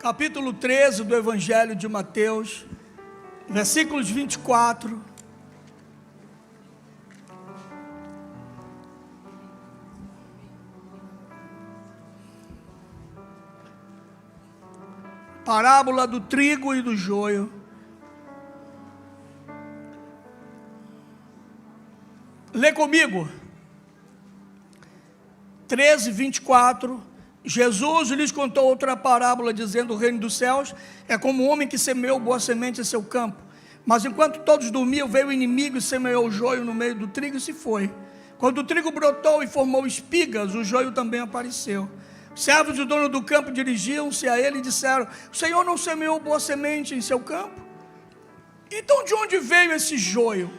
capítulo 13 do Evangelho de Mateus, versículos 24. Parábola do trigo e do joio. Lê comigo. 13, 24. Jesus lhes contou outra parábola, dizendo: o reino dos céus é como um homem que semeou boa semente em seu campo. Mas enquanto todos dormiam, veio o inimigo e semeou o joio no meio do trigo e se foi. Quando o trigo brotou e formou espigas, o joio também apareceu. Os servos do dono do campo dirigiam-se a ele e disseram: o Senhor não semeou boa semente em seu campo? Então de onde veio esse joio?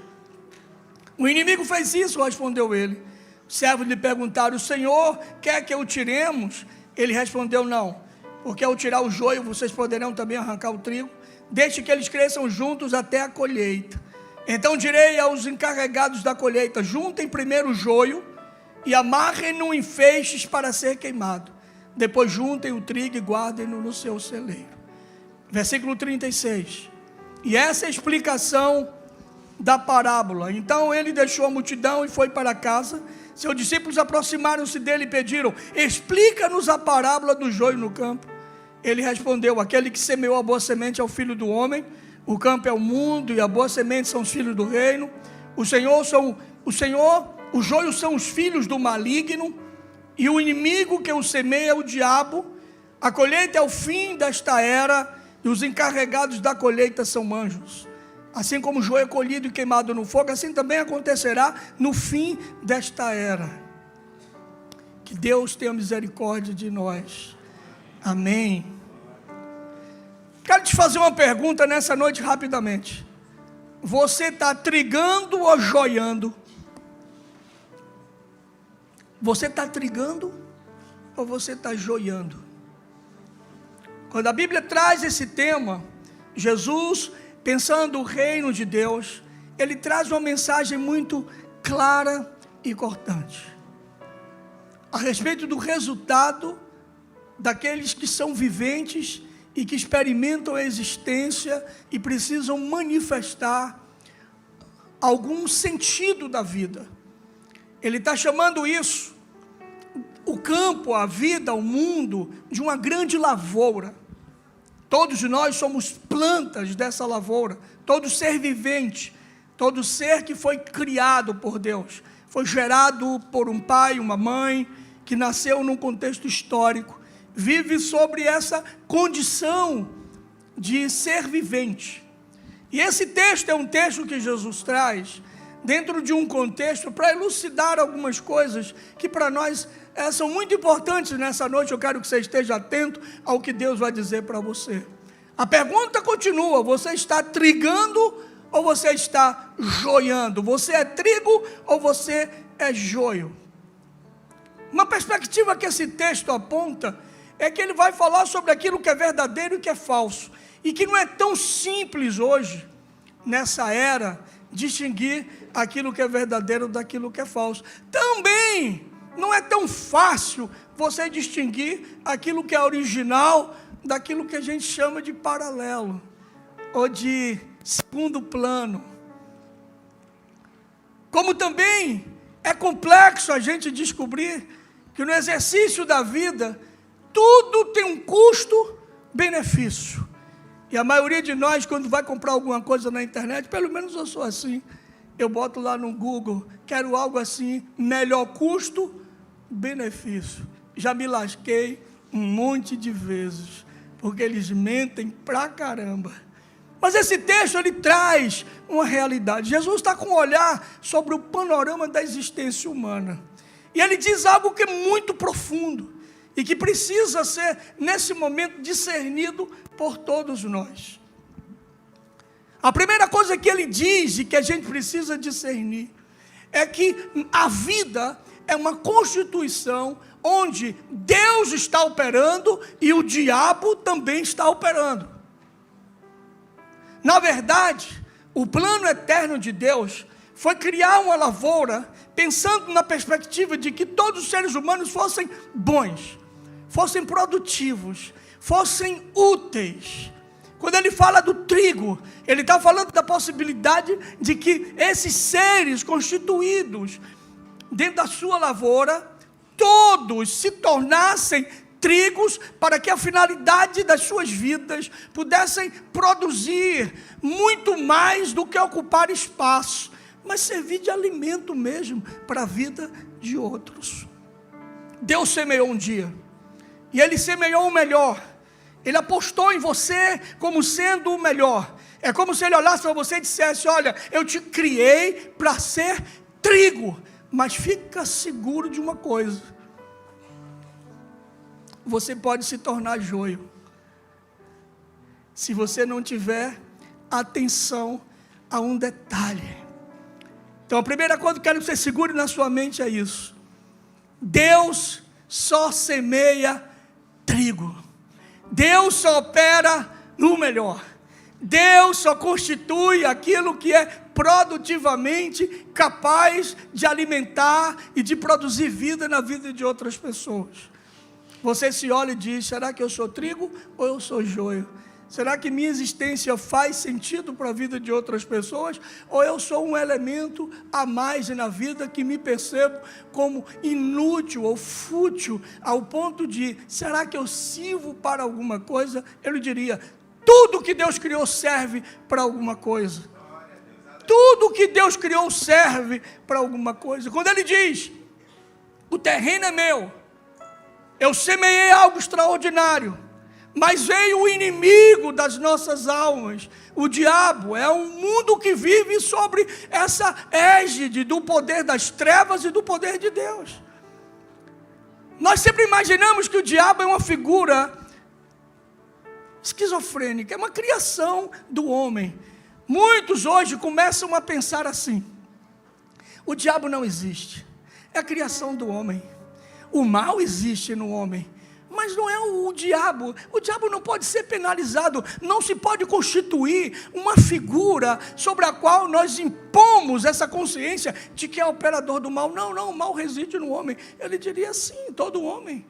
O inimigo fez isso, respondeu ele. Os servos lhe perguntaram: o Senhor quer que o tiremos? Ele respondeu: não, porque ao tirar o joio vocês poderão também arrancar o trigo. Deixe que eles cresçam juntos até a colheita. Então direi aos encarregados da colheita: juntem primeiro o joio e amarrem-no em feixes para ser queimado. Depois juntem o trigo e guardem-no no seu celeiro. Versículo 36. E essa é a explicação da parábola. Então ele deixou a multidão e foi para casa. Seus discípulos aproximaram-se dele e pediram: explica-nos a parábola do joio no campo. Ele respondeu: aquele que semeou a boa semente é o filho do homem. O campo é o mundo e a boa semente são os filhos do reino. O joio são os filhos do maligno. E o inimigo que o semeia é o diabo. A colheita é o fim desta era, e os encarregados da colheita são anjos. Assim como o joio é colhido e queimado no fogo, assim também acontecerá no fim desta era. Que Deus tenha misericórdia de nós. Amém. Quero te fazer uma pergunta nessa noite rapidamente. Você está trigando ou joiando? Você está trigando ou você está joiando? Quando a Bíblia traz esse tema, Jesus, pensando o reino de Deus, ele traz uma mensagem muito clara e cortante a respeito do resultado daqueles que são viventes e que experimentam a existência e precisam manifestar algum sentido da vida. Ele está chamando isso, o campo, a vida, o mundo, de uma grande lavoura. Todos nós somos plantas dessa lavoura. Todo ser vivente, todo ser que foi criado por Deus, foi gerado por um pai, uma mãe, que nasceu num contexto histórico, vive sobre essa condição de ser vivente. E esse texto é um texto que Jesus traz dentro de um contexto para elucidar algumas coisas que para nós são muito importantes nessa noite. Eu quero que você esteja atento ao que Deus vai dizer para você. A pergunta continua: você está trigando ou você está joiando? Você é trigo ou você é joio? Uma perspectiva que esse texto aponta é que ele vai falar sobre aquilo que é verdadeiro e que é falso, e que não é tão simples hoje, nessa era, distinguir aquilo que é verdadeiro daquilo que é falso. Também não é tão fácil você distinguir aquilo que é original daquilo que a gente chama de paralelo, ou de segundo plano. Como também é complexo a gente descobrir que no exercício da vida, tudo tem um custo-benefício. E a maioria de nós, quando vai comprar alguma coisa na internet, pelo menos eu sou assim, eu boto lá no Google: quero algo assim, melhor custo-benefício. Já me lasquei um monte de vezes, porque eles mentem pra caramba. Mas esse texto, ele traz uma realidade. Jesus está com um olhar sobre o panorama da existência humana. E ele diz algo que é muito profundo e que precisa ser, nesse momento, discernido por todos nós. A primeira coisa que ele diz e que a gente precisa discernir é que a vida é uma constituição onde Deus está operando e o diabo também está operando. Na verdade, o plano eterno de Deus foi criar uma lavoura pensando na perspectiva de que todos os seres humanos fossem bons, fossem produtivos, fossem úteis. Quando ele fala do trigo, ele está falando da possibilidade de que esses seres constituídos dentro da sua lavoura, todos se tornassem trigos, para que a finalidade das suas vidas pudessem produzir muito mais do que ocupar espaço, mas servir de alimento mesmo para a vida de outros. Deus semeou um dia, e Ele semeou o melhor. Ele apostou em você como sendo o melhor. É como se Ele olhasse para você e dissesse: olha, eu te criei para ser trigo, mas fica seguro de uma coisa: você pode se tornar joio, se você não tiver atenção a um detalhe. Então a primeira coisa que eu quero que você segure na sua mente é isso: Deus só semeia trigo. Deus só opera no melhor. Deus só constitui aquilo que é produtivamente capaz de alimentar e de produzir vida na vida de outras pessoas. Você se olha e diz: será que eu sou trigo ou eu sou joio? Será que minha existência faz sentido para a vida de outras pessoas? Ou eu sou um elemento a mais na vida que me percebo como inútil ou fútil, ao ponto de: será que eu sirvo para alguma coisa? Eu lhe diria: tudo que Deus criou serve para alguma coisa. Tudo que Deus criou serve para alguma coisa. Quando Ele diz: o terreno é meu, eu semeei algo extraordinário, mas veio o inimigo das nossas almas, o diabo. É um mundo que vive sobre essa égide do poder das trevas e do poder de Deus. Nós sempre imaginamos que o diabo é uma figura esquizofrênica, é uma criação do homem. Muitos hoje começam a pensar assim: o diabo não existe, é a criação do homem. O mal existe no homem, mas não é o diabo. O diabo não pode ser penalizado, não se pode constituir uma figura sobre a qual nós impomos essa consciência de que é operador do mal. Não, o mal reside no homem. Ele diria sim: todo homem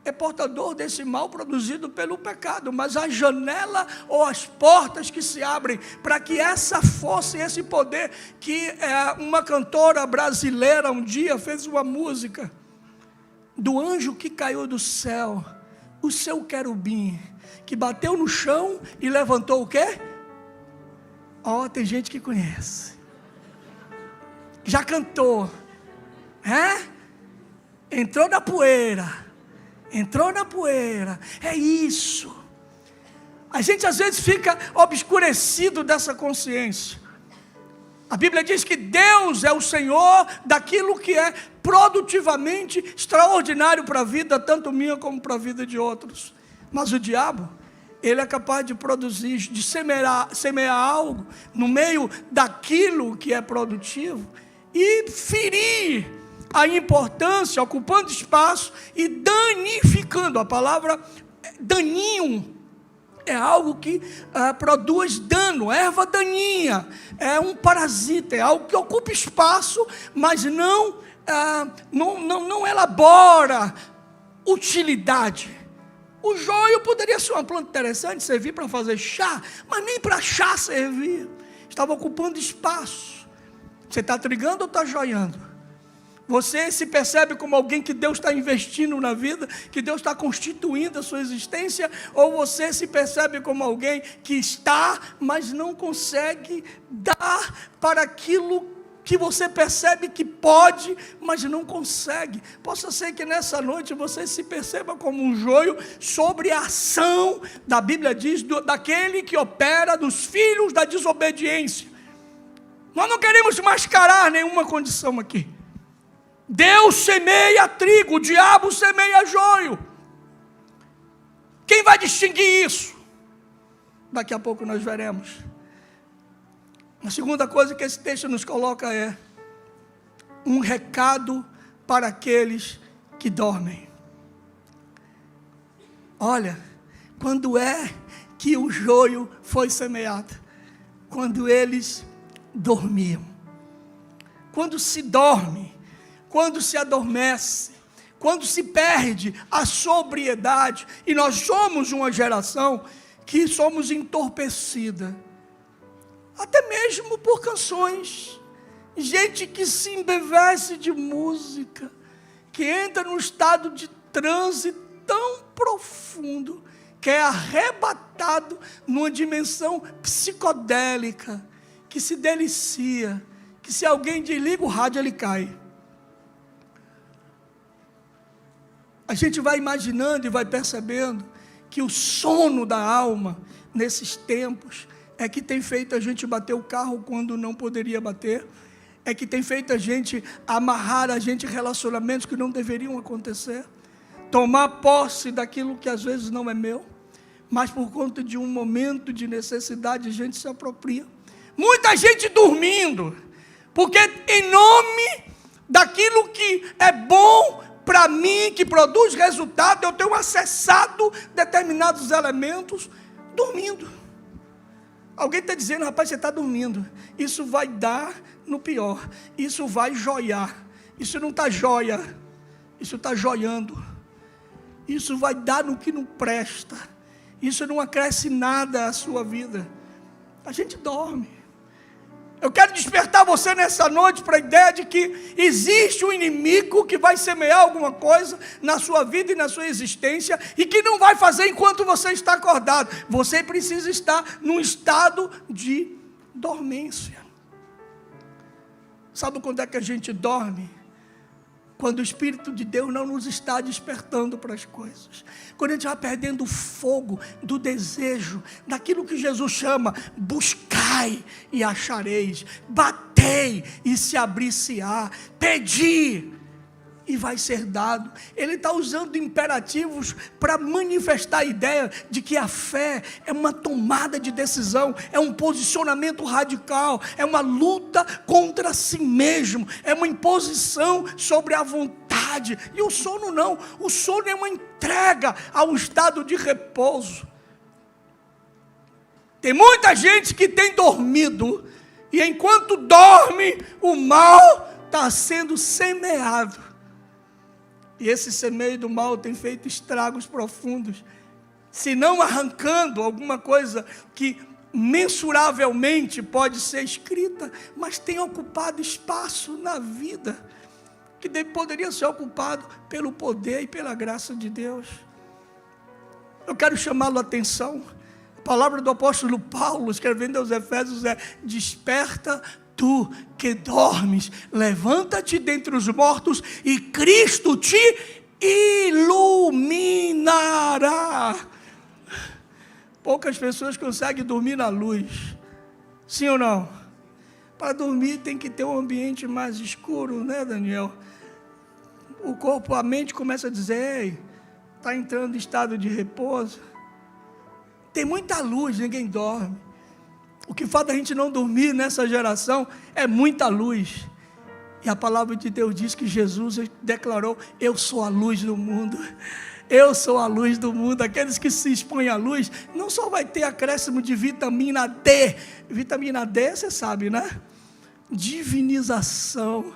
é portador desse mal produzido pelo pecado, mas a janela ou as portas que se abrem para que essa força e esse poder, que uma cantora brasileira um dia fez uma música do anjo que caiu do céu, o seu querubim, que bateu no chão e levantou o quê? Tem gente que conhece, já cantou, entrou na poeira, é isso. A gente às vezes fica obscurecido dessa consciência. A Bíblia diz que Deus é o Senhor daquilo que é produtivamente extraordinário para a vida, tanto minha como para a vida de outros. Mas o diabo, ele é capaz de produzir, de semear algo no meio daquilo que é produtivo e ferir a importância, ocupando espaço e danificando. A palavra daninho é algo que produz dano, erva daninha, é um parasita, é algo que ocupa espaço, mas não elabora utilidade. O joio poderia ser uma planta interessante, servir para fazer chá, mas nem para chá servia, estava ocupando espaço. Você está trigando ou está joiando? Você se percebe como alguém que Deus está investindo na vida, que Deus está constituindo a sua existência, ou você se percebe como alguém que está, mas não consegue dar para aquilo que você percebe que pode, mas não consegue? Possa ser que nessa noite você se perceba como um joio sobre a ação, da Bíblia diz, daquele que opera dos filhos da desobediência. Nós não queremos mascarar nenhuma condição aqui. Deus semeia trigo, o diabo semeia joio. Quem vai distinguir isso? Daqui a pouco nós veremos. A segunda coisa que esse texto nos coloca é um recado para aqueles que dormem. Olha, quando é que o joio foi semeado? Quando eles dormiam. Quando se dorme, quando se adormece, quando se perde a sobriedade, e nós somos uma geração que somos entorpecida, até mesmo por canções, gente que se embevece de música, que entra num estado de transe tão profundo, que é arrebatado numa dimensão psicodélica, que se delicia, que se alguém desliga o rádio, ele cai. A gente vai imaginando e vai percebendo que o sono da alma, nesses tempos, é que tem feito a gente bater o carro quando não poderia bater, é que tem feito a gente amarrar a gente em relacionamentos que não deveriam acontecer, tomar posse daquilo que às vezes não é meu, mas por conta de um momento de necessidade a gente se apropria. Muita gente dormindo, porque em nome daquilo que é bom para mim, que produz resultado, eu tenho acessado determinados elementos, dormindo. Alguém está dizendo, rapaz, você está dormindo, isso vai dar no pior, isso vai joiar, isso não está joia, isso está joiando, isso vai dar no que não presta, isso não acresce nada à sua vida. A gente dorme. Eu quero despertar você nessa noite para a ideia de que existe um inimigo que vai semear alguma coisa na sua vida e na sua existência e que não vai fazer enquanto você está acordado. Você precisa estar num estado de dormência. Sabe quando é que a gente dorme? Quando o Espírito de Deus não nos está despertando para as coisas. Quando a gente vai perdendo o fogo do desejo, daquilo que Jesus chama, buscai e achareis, batei e se abrir-se-á, pedi e vai ser dado. Ele está usando imperativos para manifestar a ideia de que a fé é uma tomada de decisão, é um posicionamento radical, é uma luta contra si mesmo, é uma imposição sobre a vontade. E o sono não, o sono é uma entrega ao estado de repouso. Tem muita gente que tem dormido, e enquanto dorme, o mal está sendo semeado. E esse semeio do mal tem feito estragos profundos, se não arrancando alguma coisa que mensuravelmente pode ser escrita, mas tem ocupado espaço na vida, que poderia ser ocupado pelo poder e pela graça de Deus. Eu quero chamá-lo a atenção. A palavra do apóstolo Paulo, escrevendo aos Efésios, é: desperta tu que dormes, levanta-te dentre os mortos e Cristo te iluminará. Poucas pessoas conseguem dormir na luz, sim ou não? Para dormir tem que ter um ambiente mais escuro, né, Daniel? O corpo, a mente começa a dizer: ei, está entrando em estado de repouso. Tem muita luz, ninguém dorme. O que faz a gente não dormir nessa geração é muita luz. E a palavra de Deus diz que Jesus declarou: eu sou a luz do mundo. Eu sou a luz do mundo. Aqueles que se expõem à luz não só vai ter acréscimo de vitamina D. Vitamina D, você sabe, né? Divinização.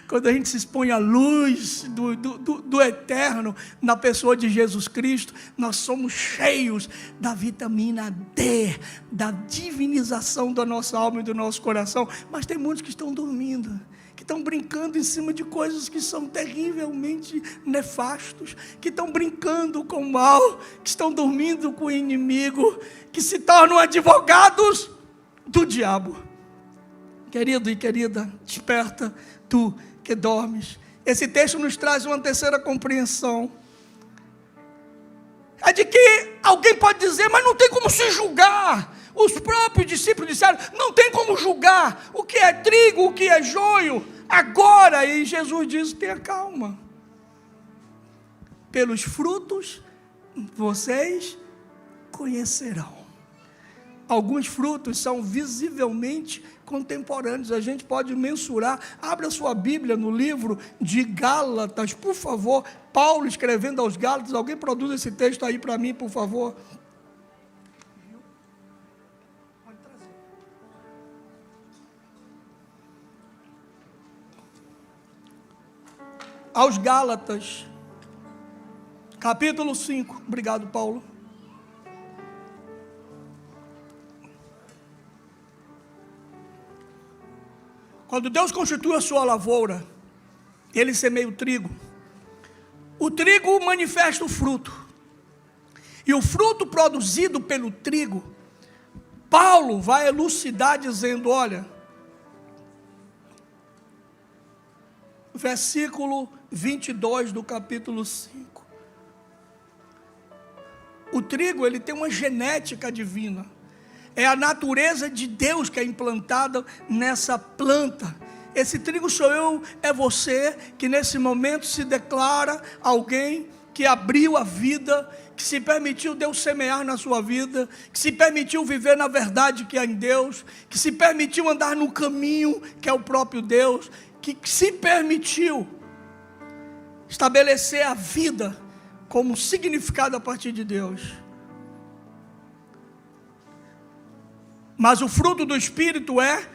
Quando a gente se expõe à luz do eterno na pessoa de Jesus Cristo, nós somos cheios da vitamina D, da divinização da nossa alma e do nosso coração. Mas tem muitos que estão dormindo, que estão brincando em cima de coisas que são terrivelmente nefastos, que estão brincando com o mal, que estão dormindo com o inimigo, que se tornam advogados do diabo. Querido e querida, desperta tu que dormes. Esse texto nos traz uma terceira compreensão. É de que alguém pode dizer: mas não tem como se julgar. Os próprios discípulos disseram: não tem como julgar o que é trigo, o que é joio. Agora, e Jesus diz: tenha calma. Pelos frutos vocês conhecerão. Alguns frutos são visivelmente contemporâneos, a gente pode mensurar. Abra sua Bíblia no livro de Gálatas, por favor. Paulo escrevendo aos Gálatas. Alguém produz esse texto aí para mim, por favor. aos Gálatas, capítulo 5. Obrigado, Paulo. Quando Deus constitui a sua lavoura, Ele semeia o trigo manifesta o fruto. E o fruto produzido pelo trigo, Paulo vai elucidar dizendo, olha, versículo 22 do capítulo 5. O trigo, ele tem uma genética divina. É a natureza de Deus que é implantada nessa planta. Esse trigo sou eu, é você, que nesse momento se declara alguém que abriu a vida, que se permitiu Deus semear na sua vida, que se permitiu viver na verdade que há em Deus, que se permitiu andar no caminho que é o próprio Deus, que se permitiu estabelecer a vida como significado a partir de Deus. Mas o fruto do Espírito é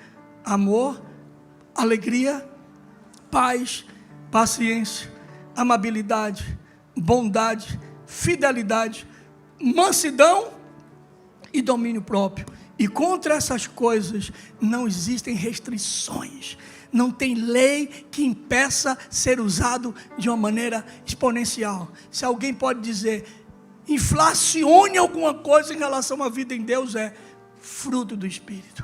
amor, alegria, paz, paciência, amabilidade, bondade, fidelidade, mansidão e domínio próprio. E contra essas coisas não existem restrições. Não tem lei que impeça ser usado de uma maneira exponencial. Se alguém pode dizer, inflacione alguma coisa em relação à vida em Deus, é fruto do Espírito.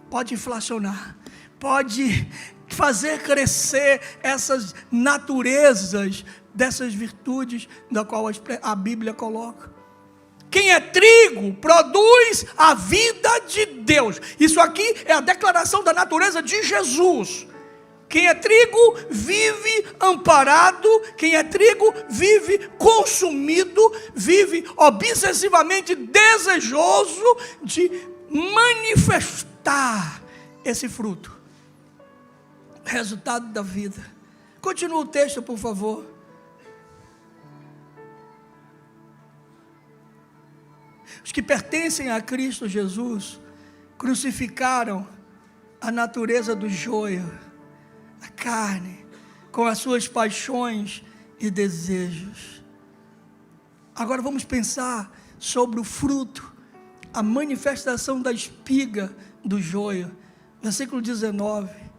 Pode inflacionar, pode fazer crescer essas naturezas, dessas virtudes da qual a Bíblia coloca. Quem é trigo produz a vida de Deus. Isso aqui é a declaração da natureza de Jesus. Quem é trigo vive amparado, quem é trigo vive consumido, vive obsessivamente desejoso de manifestar esse fruto. Resultado da vida. Continua o texto, por favor. Os que pertencem a Cristo Jesus crucificaram a natureza do joio, a carne, com as suas paixões e desejos. Agora vamos pensar sobre o fruto, a manifestação da espiga do joio. Versículo 19.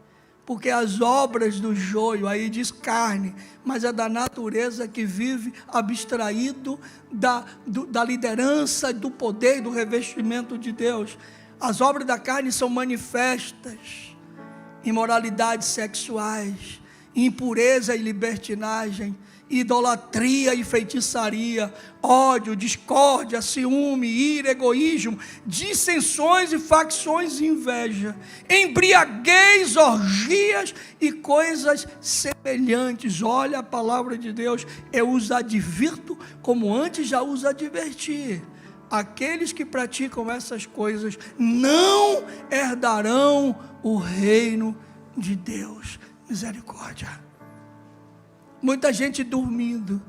Porque as obras do joio, aí diz carne, mas é da natureza que vive abstraído da liderança, do poder e do revestimento de Deus. As obras da carne são manifestas: imoralidades sexuais, impureza e libertinagem, idolatria e feitiçaria, ódio, discórdia, ciúme, ira, egoísmo, dissensões e facções e inveja, embriaguez, orgias e coisas semelhantes. Olha a palavra de Deus, eu os advirto como antes já os adverti. Aqueles que praticam essas coisas não herdarão o reino de Deus. Misericórdia. Muita gente dormindo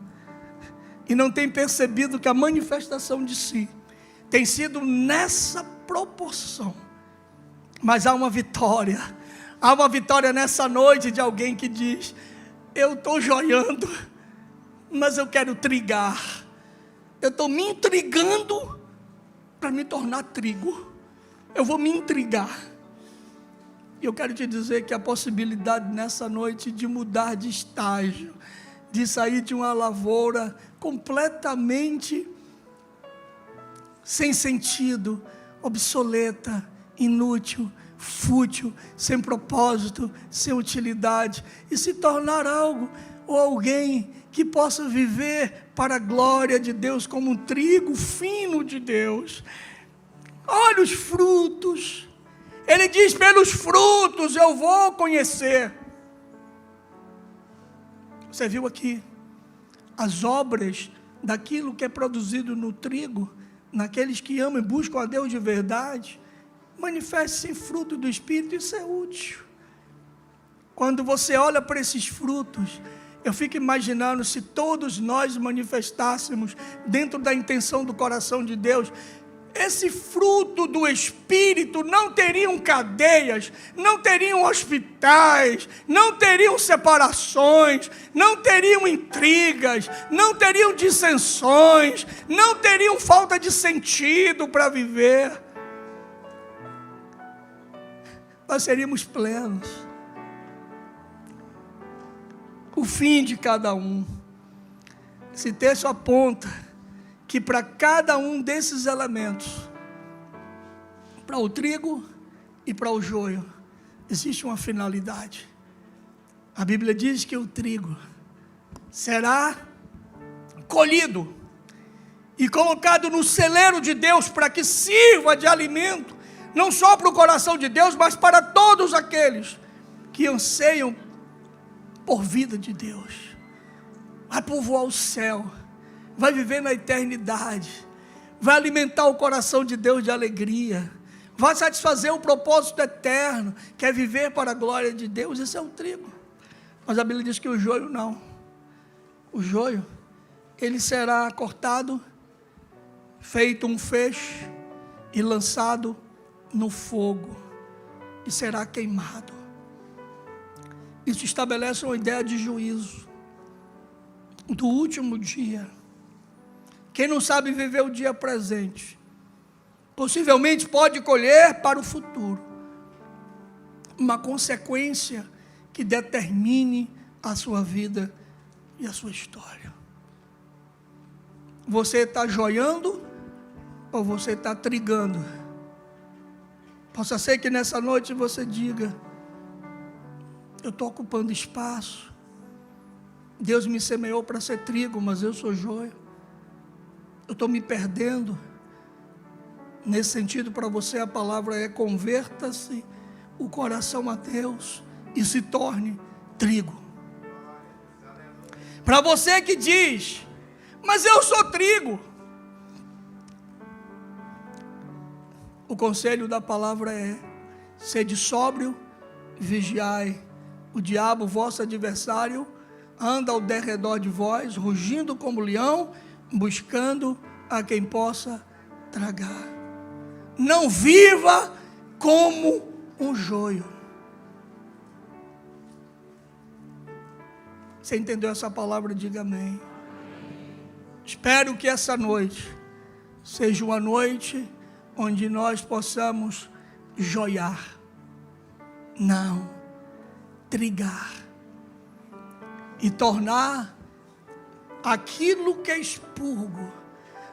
e não tem percebido que a manifestação de si tem sido nessa proporção. Mas há uma vitória nessa noite de alguém que diz: eu estou joiando, mas eu quero trigar. Eu estou me intrigando para me tornar trigo. Eu vou me intrigar. E eu quero te dizer que a possibilidade nessa noite de mudar de estágio, de sair de uma lavoura completamente sem sentido, obsoleta, inútil, fútil, sem propósito, sem utilidade, e se tornar algo ou alguém que possa viver para a glória de Deus, como um trigo fino de Deus. Olha os frutos. Ele diz: pelos frutos eu vou conhecer. Você viu aqui as obras daquilo que é produzido no trigo, naqueles que amam e buscam a Deus de verdade, manifesta-se em fruto do Espírito. Isso é útil. Quando você olha para esses frutos, eu fico imaginando se todos nós manifestássemos dentro da intenção do coração de Deus. esse fruto do Espírito não teriam cadeias, não teriam hospitais, não teriam separações, não teriam intrigas, não teriam dissensões, não teriam falta de sentido para viver. Nós seríamos plenos. O fim de cada um. Esse texto aponta que para cada um desses elementos, para o trigo e para o joio, existe uma finalidade. A Bíblia diz que o trigo será colhido e colocado no celeiro de Deus para que sirva de alimento, não só para o coração de Deus, mas para todos aqueles que anseiam por vida de Deus. Vai povoar o céu, vai viver na eternidade, vai alimentar o coração de Deus de alegria, vai satisfazer o propósito eterno, que é viver para a glória de Deus. Esse é o trigo. Mas a Bíblia diz que o joio não. O joio, ele será cortado, feito um feixe e lançado no fogo, e será queimado. Isso estabelece uma ideia de juízo, do último dia. Quem não sabe viver o dia presente, possivelmente pode colher para o futuro uma consequência que determine a sua vida e a sua história. Você está joiando ou você está trigando? Possa ser que nessa noite você diga: eu estou ocupando espaço, Deus me semeou para ser trigo, mas eu sou joio. Eu estou me perdendo. Nesse sentido, para você a palavra é: converta-se o coração a Deus e se torne trigo. Para você que diz: mas eu sou trigo, o conselho da palavra é: sede sóbrio, vigiai. O diabo, vosso adversário, anda ao derredor de vós, rugindo como leão, buscando a quem possa tragar. Não viva como um joio. Você entendeu essa palavra? Diga amém. Espero que essa noite seja uma noite onde nós possamos joiar, não, trigar, e tornar aquilo que é expurgo,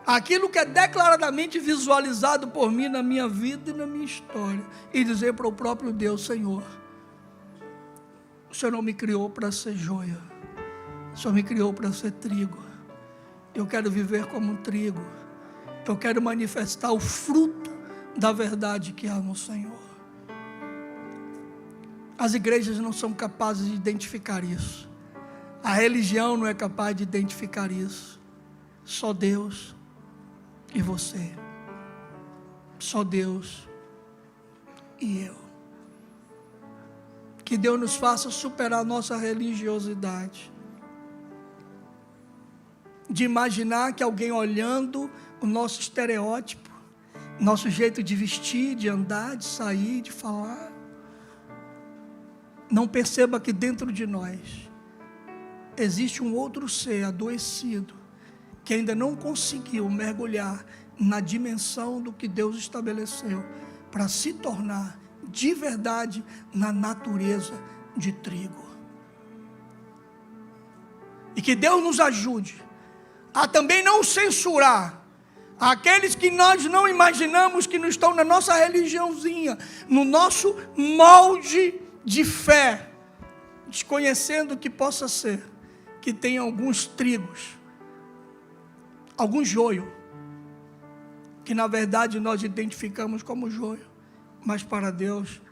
aquilo que é declaradamente visualizado por mim na minha vida e na minha história, e dizer para o próprio Deus: Senhor, o Senhor não me criou para ser joia, o Senhor me criou para ser trigo. Eu quero viver como um trigo, eu quero manifestar o fruto da verdade que há no Senhor. As igrejas não são capazes de identificar isso. A religião não é capaz de identificar isso. Só Deus e você. Só Deus e eu. Que Deus nos faça superar nossa religiosidade. De imaginar que alguém olhando o nosso estereótipo, nosso jeito de vestir, de andar, de sair, de falar, não perceba que dentro de nós existe um outro ser adoecido, que ainda não conseguiu mergulhar na dimensão do que Deus estabeleceu, para se tornar de verdade na natureza de trigo. E que Deus nos ajude a também não censurar aqueles que nós não imaginamos que não estão na nossa religiãozinha, no nosso molde de fé, desconhecendo que possa ser que tem alguns trigos, algum joio, que na verdade nós identificamos como joio, mas para Deus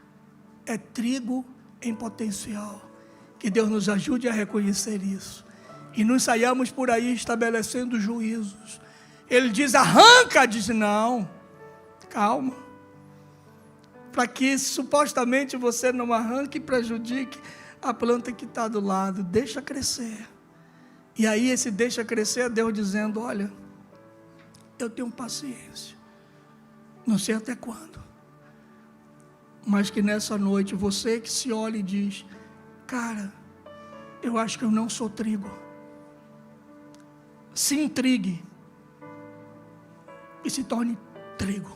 é trigo em potencial. Que Deus nos ajude a reconhecer isso, e não saiamos por aí estabelecendo juízos. Ele diz: arranca, diz não, calma, para que supostamente você não arranque e prejudique a planta que está do lado. Deixa crescer. E aí esse deixa crescer é Deus dizendo: olha, eu tenho paciência, Não sei até quando. Mas que nessa noite, você que se olha e diz: cara, eu acho que eu não sou trigo. Se intrigue e se torne trigo.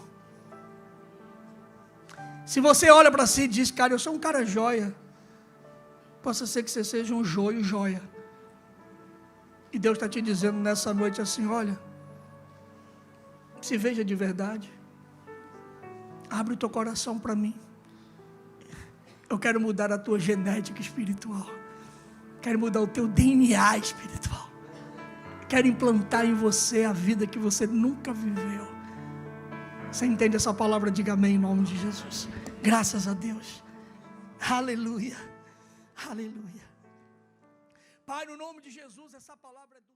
Se você olha para si e diz: cara, eu sou um cara joia, possa ser que você seja um joio joia. E Deus está te dizendo nessa noite assim: olha, se veja de verdade, abre o teu coração para mim. Eu quero mudar a tua genética espiritual, quero mudar o teu DNA espiritual, quero implantar em você a vida que você nunca viveu. Você entende essa palavra? Diga amém em nome de Jesus. Graças a Deus. Aleluia. Aleluia. Pai, no nome de Jesus, essa palavra é